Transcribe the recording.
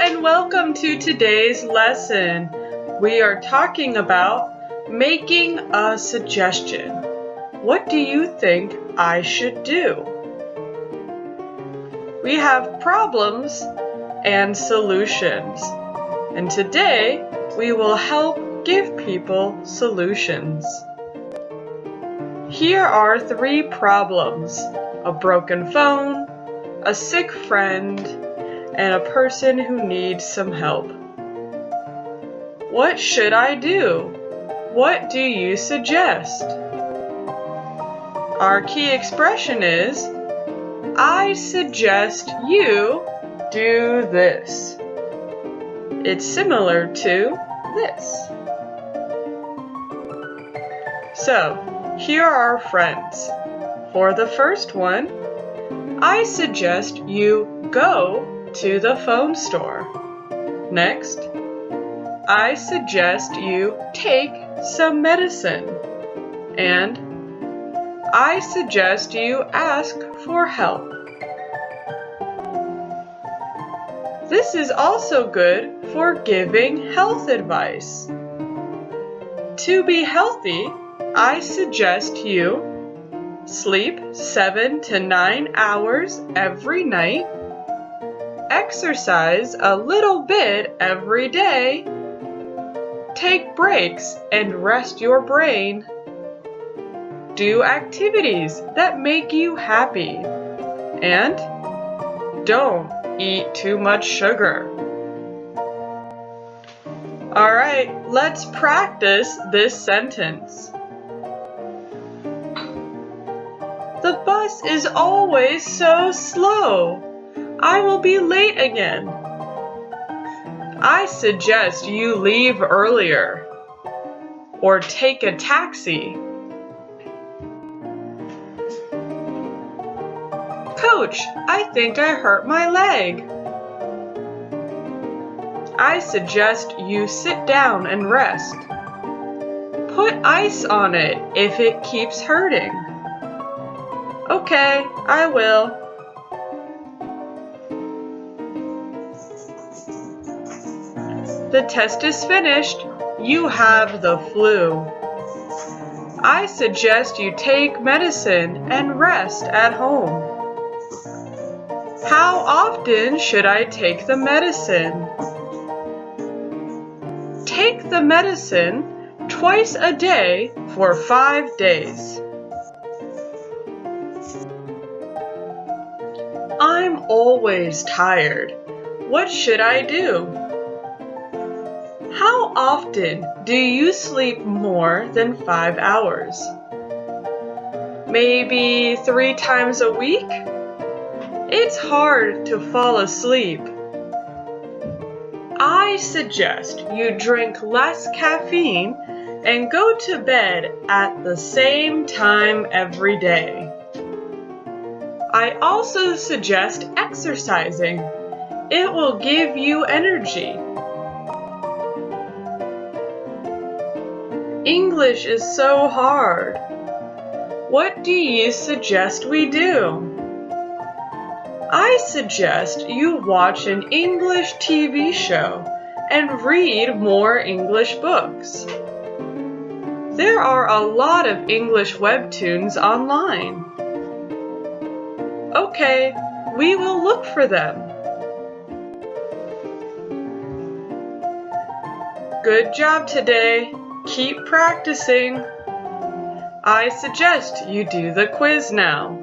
and welcome to today's lesson. We are talking about making a suggestion. What do you think I should do? We have problems and solutions, and today we will help give people solutions. Here are 3 problems: a broken phone, a sick friend, and a person who needs some help. What should I do? What do you suggest? Our key expression is, I suggest you do this. It's similar to this. So, here are our friends. For the first one, I suggest you go to the phone store. Next, I suggest you take some medicine. And I suggest you ask for help. This is also good for giving health advice. To be healthy, I suggest you sleep 7 to 9 hours every night, exercise a little bit every day, take breaks and rest your brain, do activities that make you happy, and don't eat too much sugar. Alright, let's practice this sentence. The bus is always so slow. I will be late again. I suggest you leave earlier or take a taxi. Coach, I think I hurt my leg. I suggest you sit down and rest. Put ice on it if it keeps hurting. Okay, I will. The test is finished. You have the flu. I suggest you take medicine and rest at home. How often should I take the medicine? Take the medicine twice a day for 5 days. I'm always tired. What should I do? How often do you sleep more than 5 hours? Maybe 3 times a week? It's hard to fall asleep. I suggest you drink less caffeine and go to bed at the same time every day. I also suggest exercising. It will give you energy. English is so hard. What do you suggest we do? I suggest you watch an English TV show and read more English books. There are a lot of English webtoons online. Okay, we will look for them. Good job today. Keep practicing. I suggest you do the quiz now.